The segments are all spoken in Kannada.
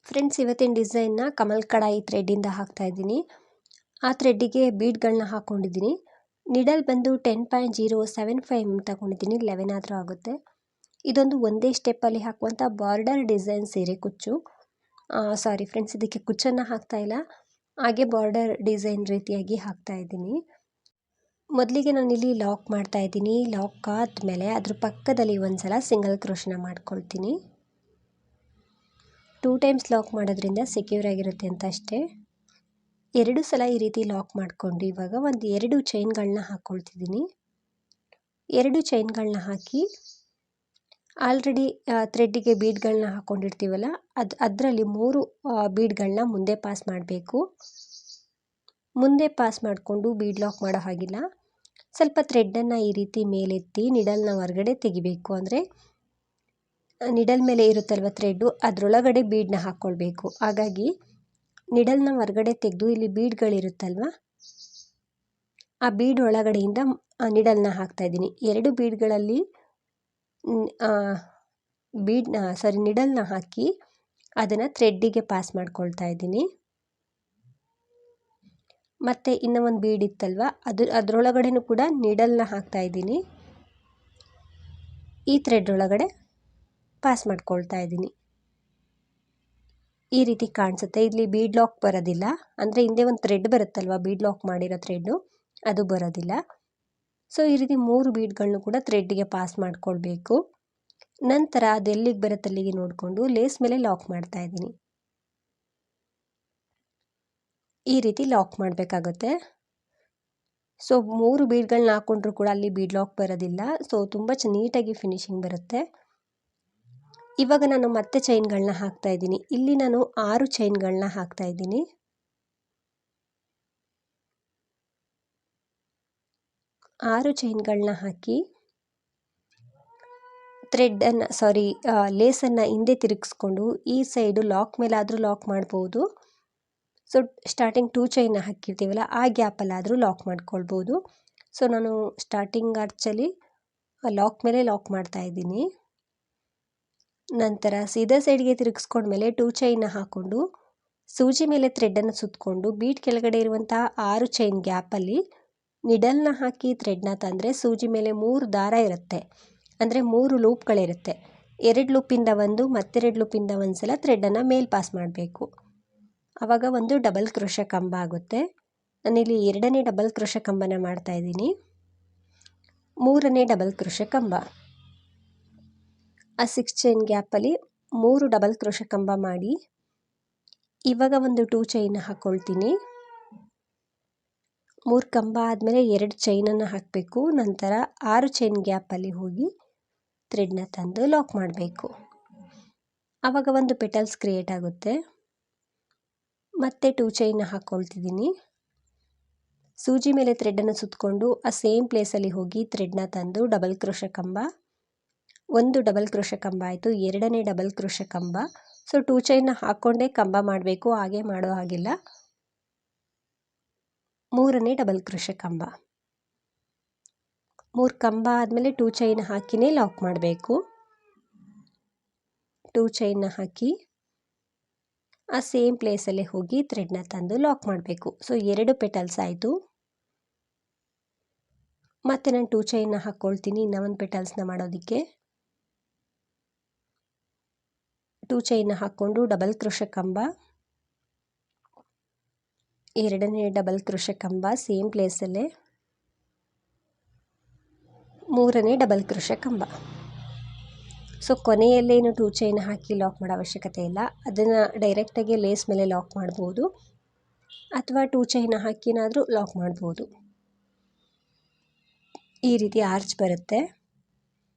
ಫ್ರೆಂಡ್ಸ್, ಇವತ್ತಿನ ಡಿಸೈನ್ನ ಕಮಲ್ ಕಡಾಯಿ ಥ್ರೆಡ್ಡಿಂದ ಹಾಕ್ತಾ ಇದ್ದೀನಿ. ಆ ಥ್ರೆಡ್ಡಿಗೆ ಬೀಡ್ಗಳನ್ನ ಹಾಕ್ಕೊಂಡಿದ್ದೀನಿ. ನಿಡಲ್ ಬಂದು 10.075 ತಗೊಂಡಿದ್ದೀನಿ, 11 ಆದರೂ ಆಗುತ್ತೆ. ಇದೊಂದು ಒಂದೇ ಸ್ಟೆಪ್ಪಲ್ಲಿ ಹಾಕುವಂಥ ಬಾರ್ಡರ್ ಡಿಸೈನ್ ಸೀರೆ ಕುಚ್ಚು. ಸಾರಿ ಫ್ರೆಂಡ್ಸ್, ಇದಕ್ಕೆ ಕುಚ್ಚನ್ನು ಹಾಕ್ತಾ ಇಲ್ಲ, ಹಾಗೆ ಬಾರ್ಡರ್ ಡಿಸೈನ್ ರೀತಿಯಾಗಿ ಹಾಕ್ತಾ ಇದ್ದೀನಿ. ಮೊದಲಿಗೆ ನಾನಿಲ್ಲಿ ಲಾಕ್ ಮಾಡ್ತಾ ಇದ್ದೀನಿ. ಲಾಕ್ ಆದಮೇಲೆ ಅದ್ರ ಪಕ್ಕದಲ್ಲಿ ಒಂದ್ಸಲ ಸಿಂಗಲ್ ಕ್ರೋಶನ ಮಾಡ್ಕೊಳ್ತೀನಿ. 2 ಟೈಮ್ಸ್ ಲಾಕ್ ಮಾಡೋದ್ರಿಂದ ಸೆಕ್ಯೂರ್ ಆಗಿರುತ್ತೆ ಅಂತ ಅಷ್ಟೇ. 2 ಸಲ ಈ ರೀತಿ ಲಾಕ್ ಮಾಡಿಕೊಂಡು ಇವಾಗ ಒಂದು 2 ಚೈನ್ಗಳನ್ನ ಹಾಕ್ಕೊಳ್ತಿದ್ದೀನಿ. 2 ಚೈನ್ಗಳನ್ನ ಹಾಕಿ ಆಲ್ರೆಡಿ ಥ್ರೆಡ್ಡಿಗೆ ಬೀಡ್ಗಳನ್ನ ಹಾಕ್ಕೊಂಡಿರ್ತೀವಲ್ಲ, ಅದರಲ್ಲಿ 3 ಬೀಡ್ಗಳನ್ನ ಮುಂದೆ ಪಾಸ್ ಮಾಡಬೇಕು. ಮುಂದೆ ಪಾಸ್ ಮಾಡಿಕೊಂಡು ಬೀಡ್ ಲಾಕ್ ಮಾಡೋ ಹಾಗಿಲ್ಲ. ಸ್ವಲ್ಪ ಥ್ರೆಡ್ಡನ್ನು ಈ ರೀತಿ ಮೇಲೆತ್ತಿ ನಿಡಲ್ನ ಹೊರಗಡೆ ತೆಗಿಬೇಕು. ಅಂದರೆ ನಿಡಲ್ ಮೇಲೆ ಇರುತ್ತಲ್ವ ಥ್ರೆಡ್ಡು, ಅದರೊಳಗಡೆ ಬೀಡನ್ನ ಹಾಕ್ಕೊಳ್ಬೇಕು. ಹಾಗಾಗಿ ನಿಡಲ್ನ ಹೊರಗಡೆ ತೆಗೆದು ಇಲ್ಲಿ ಬೀಡ್ಗಳಿರುತ್ತಲ್ವ, ಆ ಬೀಡ್ ಒಳಗಡೆಯಿಂದ ನಿಡಲ್ನ ಹಾಕ್ತಾಯಿದ್ದೀನಿ. 2 ಬೀಡ್ಗಳಲ್ಲಿ ನಿಡಲ್ನ ಹಾಕಿ ಅದನ್ನು ಥ್ರೆಡ್ಡಿಗೆ ಪಾಸ್ ಮಾಡ್ಕೊಳ್ತಾ ಇದ್ದೀನಿ. ಮತ್ತು ಇನ್ನೂ ಒಂದು ಬೀಡ್ ಇತ್ತಲ್ವ, ಅದರೊಳಗಡೆನೂ ಕೂಡ ನಿಡಲ್ನ ಹಾಕ್ತಾ ಇದ್ದೀನಿ. ಈ ಥ್ರೆಡ್ ಒಳಗಡೆ ಪಾಸ್ ಮಾಡ್ಕೊಳ್ತಾ ಇದ್ದೀನಿ. ಈ ರೀತಿ ಕಾಣಿಸುತ್ತೆ. ಇಲ್ಲಿ ಬೀಡ್ ಲಾಕ್ ಬರೋದಿಲ್ಲ, ಅಂದರೆ ಹಿಂದೆ ಒಂದು ಥ್ರೆಡ್ ಬರುತ್ತಲ್ವ, ಬೀಡ್ ಲಾಕ್ ಮಾಡಿರೋ ಥ್ರೆಡ್ಡು, ಅದು ಬರೋದಿಲ್ಲ. ಸೊ ಈ ರೀತಿ 3 ಬೀಡ್ಗಳನ್ನು ಕೂಡ ಥ್ರೆಡ್ಡಿಗೆ ಪಾಸ್ ಮಾಡ್ಕೊಳ್ಬೇಕು. ನಂತರ ಅದು ಎಲ್ಲಿಗೆ ಬರುತ್ತೆ ಅಲ್ಲಿಗೆ ನೋಡಿಕೊಂಡು ಲೇಸ್ ಮೇಲೆ ಲಾಕ್ ಮಾಡ್ತಾ ಇದ್ದೀನಿ. ಈ ರೀತಿ ಲಾಕ್ ಮಾಡಬೇಕಾಗುತ್ತೆ. ಸೊ 3 ಬೀಡ್ಗಳನ್ನ ಹಾಕ್ಕೊಂಡ್ರೂ ಕೂಡ ಅಲ್ಲಿ ಬೀಡ್ ಲಾಕ್ ಬರೋದಿಲ್ಲ. ಸೊ ತುಂಬ ನೀಟಾಗಿ ಫಿನಿಶಿಂಗ್ ಬರುತ್ತೆ. ಇವಾಗ ನಾನು ಮತ್ತೆ ಚೈನ್ಗಳನ್ನ ಹಾಕ್ತಾ ಇದ್ದೀನಿ. ಇಲ್ಲಿ ನಾನು 6 ಚೈನ್ಗಳನ್ನ ಹಾಕ್ತಾ ಇದ್ದೀನಿ. 6 ಚೈನ್ಗಳನ್ನ ಹಾಕಿ ಲೇಸನ್ನು ಹಿಂದೆ ತಿರುಗಿಸ್ಕೊಂಡು ಈ ಸೈಡು ಲಾಕ್ ಮೇಲಾದರೂ ಲಾಕ್ ಮಾಡ್ಬೋದು. ಸೊ ಸ್ಟಾರ್ಟಿಂಗ್ 2 ಚೈನ್ನ ಹಾಕಿರ್ತೀವಲ್ಲ, ಆ ಗ್ಯಾಪಲ್ಲಾದರೂ ಲಾಕ್ ಮಾಡ್ಕೊಳ್ಬೋದು. ಸೊ ನಾನು ಸ್ಟಾರ್ಟಿಂಗ್ ಆರ್ಚಲ್ಲಿ ಲಾಕ್ ಮೇಲೆ ಲಾಕ್ ಮಾಡ್ತಾ ಇದ್ದೀನಿ. ನಂತರ ಸೀದಾ ಸೈಡ್ಗೆ ತಿರುಗಿಸ್ಕೊಂಡ್ಮೇಲೆ 2 ಚೈನ್ನ ಹಾಕ್ಕೊಂಡು ಸೂಜಿ ಮೇಲೆ ಥ್ರೆಡ್ಡನ್ನು ಸುತ್ತಕೊಂಡು ಬೀಡ್ ಕೆಳಗಡೆ ಇರುವಂಥ 6 ಚೈನ್ ಗ್ಯಾಪಲ್ಲಿ ನಿಡಲ್ನ ಹಾಕಿ ಥ್ರೆಡ್ನ ತಂದರೆ ಸೂಜಿ ಮೇಲೆ 3 ದಾರ ಇರುತ್ತೆ, ಅಂದರೆ 3 ಲೂಪ್ಗಳಿರುತ್ತೆ. 2 ಲೂಪಿಂದ ಒಂದು, ಮತ್ತೆರಡು ಲೂಪಿಂದ ಒಂದು ಸಲ ಥ್ರೆಡ್ಡನ್ನು ಮೇಲ್ ಪಾಸ್ ಮಾಡಬೇಕು. ಆವಾಗ ಒಂದು ಡಬಲ್ ಕ್ರೋಶ ಕಂಬ ಆಗುತ್ತೆ. ನಾನಿಲ್ಲಿ 2ನೇ ಡಬಲ್ ಕ್ರೋಶ ಕಂಬನ ಮಾಡ್ತಾ ಇದ್ದೀನಿ. 3ನೇ ಡಬಲ್ ಕ್ರೋಶ ಕಂಬ. ಆ 6 ಚೈನ್ ಗ್ಯಾಪಲ್ಲಿ 3 ಡಬಲ್ ಕ್ರೋಶ ಕಂಬ ಮಾಡಿ ಇವಾಗ ಒಂದು 2 ಚೈನ್ ಹಾಕ್ಕೊಳ್ತೀನಿ. 3 ಕಂಬ ಆದಮೇಲೆ 2 ಚೈನನ್ನು ಹಾಕಬೇಕು. ನಂತರ 6 ಚೈನ್ ಗ್ಯಾಪಲ್ಲಿ ಹೋಗಿ ಥ್ರೆಡ್ನ ತಂದು ಲಾಕ್ ಮಾಡಬೇಕು. ಆವಾಗ ಒಂದು ಪೆಟಲ್ಸ್ ಕ್ರಿಯೇಟ್ ಆಗುತ್ತೆ. ಮತ್ತೆ 2 ಚೈನ್ನ ಹಾಕ್ಕೊಳ್ತಿದ್ದೀನಿ. ಸೂಜಿ ಮೇಲೆ ಥ್ರೆಡ್ಡನ್ನು ಸುತ್ತಕೊಂಡು ಆ ಸೇಮ್ ಪ್ಲೇಸಲ್ಲಿ ಹೋಗಿ ಥ್ರೆಡ್ನ ತಂದು ಡಬಲ್ ಕ್ರೋಶ ಕಂಬ, ಒಂದು ಡಬಲ್ ಕ್ರೋಶ ಕಂಬ ಆಯಿತು. 2ನೇ ಡಬಲ್ ಕ್ರೋಶ ಕಂಬ. ಸೊ 2 ಚೈನ್ನ ಹಾಕ್ಕೊಂಡೇ ಕಂಬ ಮಾಡಬೇಕು, ಹಾಗೆ ಮಾಡೋ ಹಾಗಿಲ್ಲ. 3ನೇ ಡಬಲ್ ಕ್ರೋಶ ಕಂಬ. 3 ಕಂಬ ಆದಮೇಲೆ 2 ಚೈನ್ ಹಾಕಿನೇ ಲಾಕ್ ಮಾಡಬೇಕು. 2 ಚೈನ್ನ ಹಾಕಿ ಆ ಸೇಮ್ ಪ್ಲೇಸಲ್ಲೇ ಹೋಗಿ ಥ್ರೆಡ್ನ ತಂದು ಲಾಕ್ ಮಾಡಬೇಕು. ಸೊ 2 ಪೆಟಲ್ಸ್ ಆಯಿತು. ಮತ್ತು ನಾನು 2 ಚೈನ್ನ ಹಾಕ್ಕೊಳ್ತೀನಿ ಇನ್ನೂ ಒಂದು ಪೆಟಲ್ಸ್ನ ಮಾಡೋದಕ್ಕೆ. 2 ಚೈನ್ನ ಹಾಕ್ಕೊಂಡು ಡಬಲ್ ಕ್ರೋಶ ಕಂಬ, 2ನೇ ಡಬಲ್ ಕ್ರೋಶ ಕಂಬ ಸೇಮ್ ಪ್ಲೇಸಲ್ಲೇ, 3ನೇ ಡಬಲ್ ಕ್ರೋಶ ಕಂಬ. ಸೊ ಕೊನೆಯಲ್ಲೇನು 2 ಚೈನ್ ಹಾಕಿ ಲಾಕ್ ಮಾಡೋ ಅವಶ್ಯಕತೆ ಇಲ್ಲ. ಅದನ್ನು ಡೈರೆಕ್ಟಾಗಿ ಲೇಸ್ ಮೇಲೆ ಲಾಕ್ ಮಾಡ್ಬೋದು, ಅಥವಾ 2 ಚೈನ ಹಾಕಿನಾದರೂ ಲಾಕ್ ಮಾಡ್ಬೋದು. ಈ ರೀತಿ ಆರ್ಚ್ ಬರುತ್ತೆ.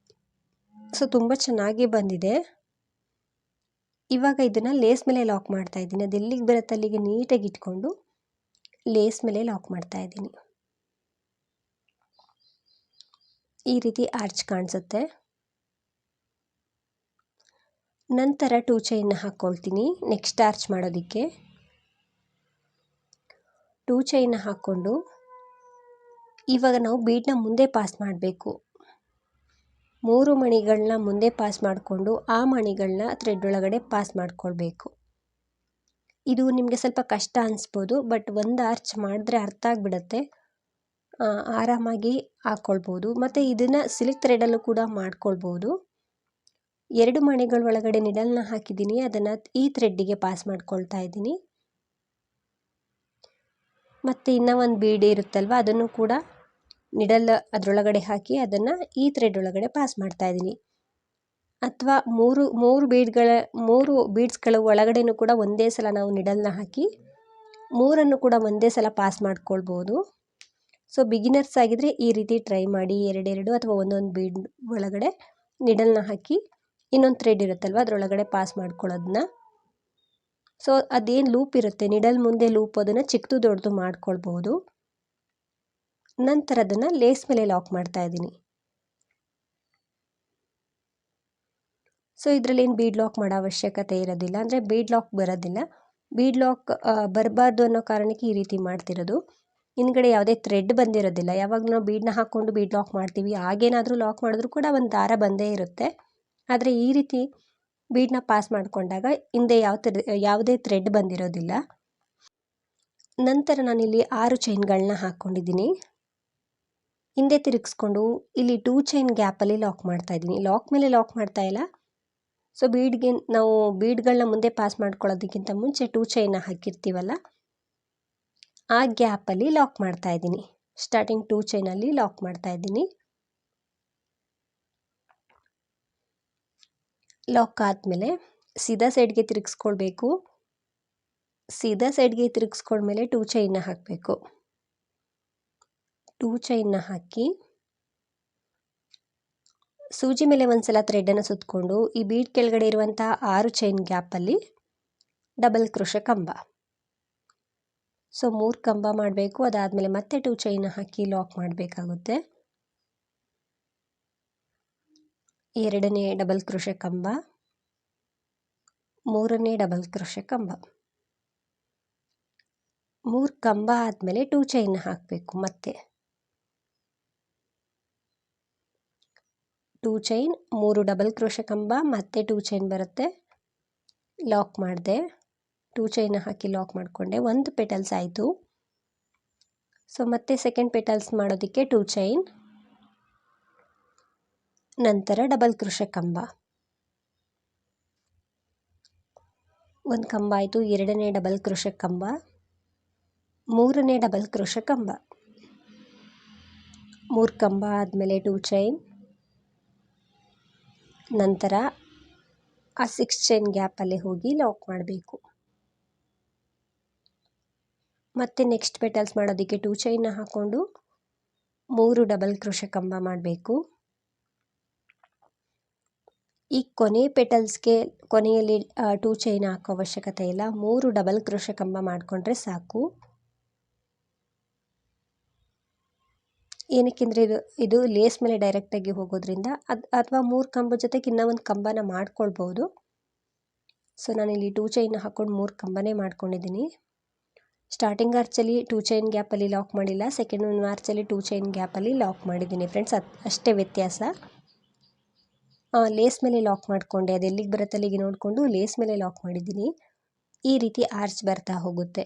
ಸೊ ತುಂಬ ಚೆನ್ನಾಗಿ ಬಂದಿದೆ. ಇವಾಗ ಇದನ್ನು ಲೇಸ್ ಮೇಲೆ ಲಾಕ್ ಮಾಡ್ತಾ ಇದ್ದೀನಿ. ಅದು ಎಲ್ಲಿಗೆ ಬರುತ್ತೆ ಅಲ್ಲಿಗೆ ನೀಟಾಗಿ ಇಟ್ಕೊಂಡು ಲೇಸ್ ಮೇಲೆ ಲಾಕ್ ಮಾಡ್ತಾ ಇದ್ದೀನಿ. ಈ ರೀತಿ ಆರ್ಚ್ ಕಾಣಿಸುತ್ತೆ. ನಂತರ 2 ಚೈನ್ನ ಹಾಕ್ಕೊಳ್ತೀನಿ ನೆಕ್ಸ್ಟ್ ಆರ್ಚ್ ಮಾಡೋದಕ್ಕೆ. 2 ಚೈನ್ನ ಹಾಕ್ಕೊಂಡು ಇವಾಗ ನಾವು ಬೀಡನ್ನ ಮುಂದೆ ಪಾಸ್ ಮಾಡಬೇಕು. 3 ಮಣಿಗಳನ್ನ ಮುಂದೆ ಪಾಸ್ ಮಾಡಿಕೊಂಡು ಆ ಮಣಿಗಳನ್ನ ಥ್ರೆಡ್ ಒಳಗಡೆ ಪಾಸ್ ಮಾಡ್ಕೊಳ್ಬೇಕು. ಇದು ನಿಮಗೆ ಸ್ವಲ್ಪ ಕಷ್ಟ ಅನಿಸ್ಬೋದು, ಬಟ್ ಒಂದು ಆರ್ಚ್ ಮಾಡಿದ್ರೆ ಅರ್ಥ ಆಗಿಬಿಡುತ್ತೆ. ಆರಾಮಾಗಿ ಹಾಕ್ಕೊಳ್ಬೋದು. ಮತ್ತು ಇದನ್ನು ಸಿಲ್ಕ್ ಥ್ರೆಡಲ್ಲೂ ಕೂಡ ಮಾಡ್ಕೊಳ್ಬೋದು. 2 ಮಣಿಗಳ ಒಳಗಡೆ ನಿಡಲ್ನ ಹಾಕಿದ್ದೀನಿ, ಅದನ್ನು ಈ ಥ್ರೆಡ್ಡಿಗೆ ಪಾಸ್ ಮಾಡ್ಕೊಳ್ತಾ ಇದ್ದೀನಿ. ಮತ್ತು ಇನ್ನೂ ಒಂದು ಬೀಡ್ ಇರುತ್ತಲ್ವ, ಅದನ್ನು ಕೂಡ ನಿಡಲ್ ಅದರೊಳಗಡೆ ಹಾಕಿ ಅದನ್ನು ಈ ಥ್ರೆಡ್ ಒಳಗಡೆ ಪಾಸ್ ಮಾಡ್ತಾ ಇದ್ದೀನಿ. ಅಥವಾ ಮೂರು ಬೀಡ್ಸ್ಗಳ ಒಳಗಡೆನೂ ಕೂಡ ಒಂದೇ ಸಲ ನಾವು ನಿಡಲ್ನ ಹಾಕಿ 3 ಕೂಡ ಒಂದೇ ಸಲ ಪಾಸ್ ಮಾಡ್ಕೊಳ್ಬೋದು. ಸೊ ಬಿಗಿನರ್ಸ್ ಆಗಿದ್ರೆ ಈ ರೀತಿ ಟ್ರೈ ಮಾಡಿ. 2 ಅಥವಾ ಒಂದೊಂದು ಬೀಡ್ ಒಳಗಡೆ ನಿಡಲ್ನ ಹಾಕಿ ಇನ್ನೊಂದು ಥ್ರೆಡ್ ಇರುತ್ತಲ್ವ ಅದರೊಳಗಡೆ ಪಾಸ್ ಮಾಡ್ಕೊಳ್ಳೋದನ್ನ. ಸೊ ಅದೇನು ಲೂಪ್ ಇರುತ್ತೆ, ನಿಡಲ್ ಮುಂದೆ ಲೂಪ್, ಅದನ್ನು ಚಿಕ್ಕದು ದೊಡ್ಡದು ಮಾಡ್ಕೊಳ್ಬೋದು. ನಂತರ ಅದನ್ನು ಲೇಸ್ ಮೇಲೆ ಲಾಕ್ ಮಾಡ್ತಾ ಇದ್ದೀನಿ. ಸೊ ಇದರಲ್ಲಿ ಏನು ಬೀಡ್ ಲಾಕ್ ಮಾಡೋ ಅವಶ್ಯಕತೆ ಇರೋದಿಲ್ಲ, ಅಂದರೆ ಬೀಡ್ ಲಾಕ್ ಬರೋದಿಲ್ಲ. ಬೀಡ್ ಲಾಕ್ ಬರಬಾರ್ದು ಅನ್ನೋ ಕಾರಣಕ್ಕೆ ಈ ರೀತಿ ಮಾಡ್ತಿರೋದು. ಹಿಂದ್ಗಡೆ ಯಾವುದೇ ಥ್ರೆಡ್ ಬಂದಿರೋದಿಲ್ಲ. ಯಾವಾಗ ನಾವು ಬೀಡನ್ನ ಹಾಕ್ಕೊಂಡು ಬೀಡ್ ಲಾಕ್ ಮಾಡ್ತೀವಿ, ಆಗೇನಾದರೂ ಲಾಕ್ ಮಾಡಿದ್ರೂ ಕೂಡ ಒಂದು ದಾರ ಬಂದೇ ಇರುತ್ತೆ. ಆದರೆ ಈ ರೀತಿ ಬೀಡನ್ನ ಪಾಸ್ ಮಾಡಿಕೊಂಡಾಗ ಹಿಂದೆ ಯಾವುದೇ ಥ್ರೆಡ್ ಬಂದಿರೋದಿಲ್ಲ. ನಂತರ ನಾನಿಲ್ಲಿ 6 ಚೈನ್ಗಳನ್ನ ಹಾಕ್ಕೊಂಡಿದ್ದೀನಿ. ಹಿಂದೆ ತಿರುಗಿಸ್ಕೊಂಡು ಇಲ್ಲಿ 2 ಚೈನ್ ಗ್ಯಾಪಲ್ಲಿ ಲಾಕ್ ಮಾಡ್ತಾ ಇದ್ದೀನಿ. ಲಾಕ್ ಮೇಲೆ ಲಾಕ್ ಮಾಡ್ತಾ ಇಲ್ಲ. ಸೊ ನಾವು ಬೀಡ್ಗಳನ್ನ ಮುಂದೆ ಪಾಸ್ ಮಾಡ್ಕೊಳ್ಳೋದಕ್ಕಿಂತ ಮುಂಚೆ 2 ಚೈನ್ನ ಹಾಕಿರ್ತೀವಲ್ಲ, ಆ ಗ್ಯಾಪಲ್ಲಿ ಲಾಕ್ ಮಾಡ್ತಾ ಇದ್ದೀನಿ. ಸ್ಟಾರ್ಟಿಂಗ್ 2 ಚೈನಲ್ಲಿ ಲಾಕ್ ಮಾಡ್ತಾ ಇದ್ದೀನಿ. ಲಾಕ್ ಆದಮೇಲೆ ಸೀದಾ ಸೈಡ್ಗೆ ತಿರುಗಿಸ್ಕೊಳ್ಬೇಕು. ಸೀದಾ ಸೈಡ್ಗೆ ತಿರುಗಿಸ್ಕೊಂಡ್ಮೇಲೆ 2 ಚೈನ್ನ ಹಾಕಬೇಕು. 2 ಚೈನ್ನ ಹಾಕಿ ಸೂಜಿ ಮೇಲೆ ಒಂದ್ಸಲ ಥ್ರೆಡನ್ನು ಸುತ್ತಕೊಂಡು ಈ ಬೀಡ್ ಕೆಳಗಡೆ ಇರುವಂಥ 6 ಚೈನ್ ಗ್ಯಾಪಲ್ಲಿ ಡಬಲ್ ಕ್ರೋಶೆ ಕಂಬ. ಸೊ 3 ಕಂಬ ಮಾಡಬೇಕು. ಅದಾದಮೇಲೆ ಮತ್ತೆ 2 ಚೈನ್ನ ಹಾಕಿ ಲಾಕ್ ಮಾಡಬೇಕಾಗುತ್ತೆ. 2ನೇ ಡಬಲ್ ಕ್ರೋಶೆ ಕಂಬ, 3ನೇ ಡಬಲ್ ಕ್ರೋಶೆ ಕಂಬ. 3 ಕಂಬ ಆದಮೇಲೆ 2 ಚೈನ್ನ ಹಾಕಬೇಕು. ಮತ್ತೆ 2 ಚೈನ್, 3 ಡಬಲ್ ಕ್ರೋಶೆ ಕಂಬ, ಮತ್ತೆ 2 ಚೈನ್ ಬರುತ್ತೆ. ಲಾಕ್ ಮಾಡಿದೆ. 2 ಚೈನ್ನ ಹಾಕಿ ಲಾಕ್ ಮಾಡಿಕೊಂಡೆ. 1 ಪೆಟಲ್ಸ್ ಆಯಿತು. ಸೊ ಮತ್ತೆ ಸೆಕೆಂಡ್ ಪೆಟಲ್ಸ್ ಮಾಡೋದಕ್ಕೆ 2 ಚೈನ್, ನಂತರ ಡಬಲ್ ಕ್ರೋಶೆ ಕಂಬ. 1 ಕಂಬ ಆಯಿತು. 2ನೇ ಡಬಲ್ ಕ್ರೋಶೆ ಕಂಬ, 3ನೇ ಡಬಲ್ ಕ್ರೋಶೆ ಕಂಬ. 3 ಕಂಬ ಆದಮೇಲೆ 2 ಚೈನ್, ನಂತರ ಆ 6 ಚೈನ್ ಗ್ಯಾಪಲ್ಲಿ ಹೋಗಿ ಲಾಕ್ ಮಾಡಬೇಕು. ಮತ್ತೆ ನೆಕ್ಸ್ಟ್ ಪೆಟಲ್ಸ್ ಮಾಡೋದಕ್ಕೆ 2 ಚೈನ್ನ ಹಾಕ್ಕೊಂಡು 3 ಡಬಲ್ ಕ್ರೋಶೆ ಕಂಬ ಮಾಡಬೇಕು. ಈ ಕೊನೆ ಪೆಟಲ್ಸ್ಗೆ ಕೊನೆಯಲ್ಲಿ 2 ಚೈನ್ ಹಾಕೋ ಅವಶ್ಯಕತೆ ಇಲ್ಲ. 3 ಡಬಲ್ ಕ್ರೋಶೆ ಕಂಬ ಮಾಡಿಕೊಂಡ್ರೆ ಸಾಕು. ಏನಕ್ಕೆಂದರೆ ಇದು ಲೇಸ್ ಮೇಲೆ ಡೈರೆಕ್ಟಾಗಿ ಹೋಗೋದ್ರಿಂದ ಅಥವಾ 3 ಕಂಬ ಜೊತೆಗೆ ಇನ್ನೂ ಒಂದು ಕಂಬನ ಮಾಡ್ಕೊಳ್ಬೋದು. ಸೊ ನಾನಿಲ್ಲಿ 2 ಚೈನ್ನ ಹಾಕ್ಕೊಂಡು 3 ಕಂಬನೇ ಮಾಡ್ಕೊಂಡಿದ್ದೀನಿ. ಸ್ಟಾರ್ಟಿಂಗ್ ಆರ್ಚಲ್ಲಿ 2 ಚೈನ್ ಗ್ಯಾಪಲ್ಲಿ ಲಾಕ್ ಮಾಡಿಲ್ಲ. ಸೆಕೆಂಡ್ ಆರ್ಚಲ್ಲಿ 2 ಚೈನ್ ಗ್ಯಾಪಲ್ಲಿ ಲಾಕ್ ಮಾಡಿದ್ದೀನಿ ಫ್ರೆಂಡ್ಸ್. ಅಷ್ಟೇ ವ್ಯತ್ಯಾಸ. ಲೇಸ್ ಮೇಲೆ ಲಾಕ್ ಮಾಡಿಕೊಂಡೆ, ಅದು ಎಲ್ಲಿಗೆ ಬರುತ್ತೆ ಅಲ್ಲಿಗೆ ನೋಡಿಕೊಂಡು ಲೇಸ್ ಮೇಲೆ ಲಾಕ್ ಮಾಡಿದ್ದೀನಿ. ಈ ರೀತಿ ಆರ್ಚ್ ಬರ್ತಾ ಹೋಗುತ್ತೆ.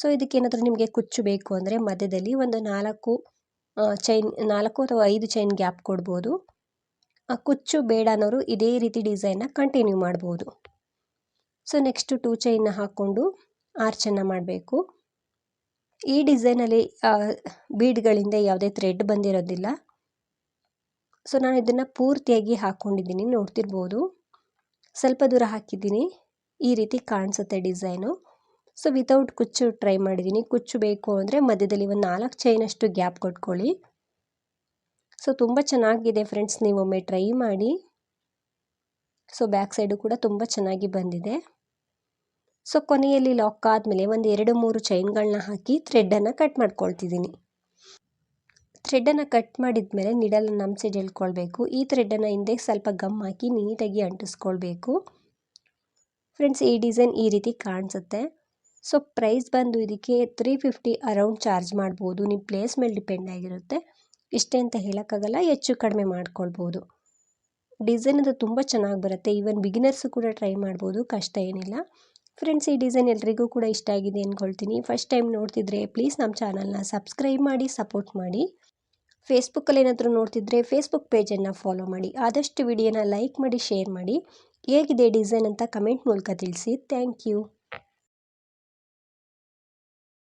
ಸೊ ಇದಕ್ಕೇನಾದರೂ ನಿಮಗೆ ಕುಚ್ಚು ಬೇಕು ಅಂದರೆ ಮಧ್ಯದಲ್ಲಿ ಒಂದು 4 ಅಥವಾ 5 ಚೈನ್ ಗ್ಯಾಪ್ ಕೊಡ್ಬೋದು. ಆ ಕುಚ್ಚು ಬೇಡ ಅನ್ನೋರು ಇದೇ ರೀತಿ ಡಿಸೈನ್ನ ಕಂಟಿನ್ಯೂ ಮಾಡ್ಬೋದು. ಸೊ ನೆಕ್ಸ್ಟು 2 ಚೈನ್ನ ಹಾಕ್ಕೊಂಡು ಆರ್ಚನ್ನು ಮಾಡಬೇಕು. ಈ ಡಿಸೈನಲ್ಲಿ ಬೀಡ್ಗಳಿಂದ ಯಾವುದೇ ಥ್ರೆಡ್ ಬಂದಿರೋದಿಲ್ಲ. ಸೊ ನಾನು ಇದನ್ನು ಪೂರ್ತಿಯಾಗಿ ಹಾಕ್ಕೊಂಡಿದ್ದೀನಿ, ನೋಡ್ತಿರ್ಬೋದು. ಸ್ವಲ್ಪ ದೂರ ಹಾಕಿದ್ದೀನಿ, ಈ ರೀತಿ ಕಾಣಿಸುತ್ತೆ ಡಿಸೈನು. ಸೊ ವಿತೌಟ್ ಕುಚ್ಚು ಟ್ರೈ ಮಾಡಿದ್ದೀನಿ. ಕುಚ್ಚು ಬೇಕು ಅಂದರೆ ಮಧ್ಯದಲ್ಲಿ ಒಂದು 4 ಚೈನಷ್ಟು ಗ್ಯಾಪ್ ಕೊಟ್ಕೊಳ್ಳಿ. ಸೊ ತುಂಬ ಚೆನ್ನಾಗಿದೆ ಫ್ರೆಂಡ್ಸ್, ನೀವೊಮ್ಮೆ ಟ್ರೈ ಮಾಡಿ. ಸೊ ಬ್ಯಾಕ್ ಸೈಡು ಕೂಡ ತುಂಬ ಚೆನ್ನಾಗಿ ಬಂದಿದೆ. ಸೊ ಕೊನೆಯಲ್ಲಿ ಲಾಕ್ ಆದಮೇಲೆ ಒಂದು 2-3 ಚೈನ್ಗಳನ್ನ ಹಾಕಿ ಥ್ರೆಡ್ಡನ್ನು ಕಟ್ ಮಾಡ್ಕೊಳ್ತಿದ್ದೀನಿ. ಥ್ರೆಡ್ಡನ್ನು ಕಟ್ ಮಾಡಿದ ಮೇಲೆ ನಿಡಲನ್ನು ನಮ್ಮ ಸೈಡ್ ಎಳ್ಕೊಳ್ಬೇಕು. ಈ ಥ್ರೆಡ್ಡನ್ನು ಹಿಂದೆ ಸ್ವಲ್ಪ ಗಮ್ ಹಾಕಿ ನೀಟಾಗಿ ಅಂಟಿಸ್ಕೊಳ್ಬೇಕು. ಫ್ರೆಂಡ್ಸ್, ಈ ಡಿಸೈನ್ ಈ ರೀತಿ ಕಾಣಿಸುತ್ತೆ. ಸೊ ಪ್ರೈಸ್ ಬಂದು ಇದಕ್ಕೆ 350 ಅರೌಂಡ್ ಚಾರ್ಜ್ ಮಾಡ್ಬೋದು. ನಿಮ್ಮ ಪ್ಲೇಸ್ ಮೇಲೆ ಡಿಪೆಂಡ್ ಆಗಿರುತ್ತೆ. ಇಷ್ಟೇ ಅಂತ ಹೇಳೋಕ್ಕಾಗಲ್ಲ, ಹೆಚ್ಚು ಕಡಿಮೆ ಮಾಡ್ಕೊಳ್ಬೋದು. ಡಿಸೈನ್ ಅದು ತುಂಬ ಚೆನ್ನಾಗಿ ಬರುತ್ತೆ. ಈವನ್ ಬಿಗಿನರ್ಸು ಕೂಡ ಟ್ರೈ ಮಾಡ್ಬೋದು, ಕಷ್ಟ ಏನಿಲ್ಲ. ಫ್ರೆಂಡ್ಸ್, ಈ ಡಿಸೈನ್ ಎಲ್ರಿಗೂ ಕೂಡ ಇಷ್ಟ ಆಗಿದೆ ಅಂದ್ಕೊಳ್ತೀನಿ. ಫಸ್ಟ್ ಟೈಮ್ ನೋಡ್ತಿದ್ರೆ ಪ್ಲೀಸ್ ನಮ್ಮ ಚಾನಲ್ನ ಸಬ್ಸ್ಕ್ರೈಬ್ ಮಾಡಿ ಸಪೋರ್ಟ್ ಮಾಡಿ. ಫೇಸ್ಬುಕ್ಕಲ್ಲಿ ಏನಾದರೂ ನೋಡ್ತಿದ್ರೆ ಫೇಸ್ಬುಕ್ ಪೇಜನ್ನು ಫಾಲೋ ಮಾಡಿ. ಆದಷ್ಟು ವಿಡಿಯೋನ ಲೈಕ್ ಮಾಡಿ, ಶೇರ್ ಮಾಡಿ. ಹೇಗಿದೆ ಡಿಸೈನ್ ಅಂತ ಕಮೆಂಟ್ ಮೂಲಕ ತಿಳಿಸಿ. Thank you.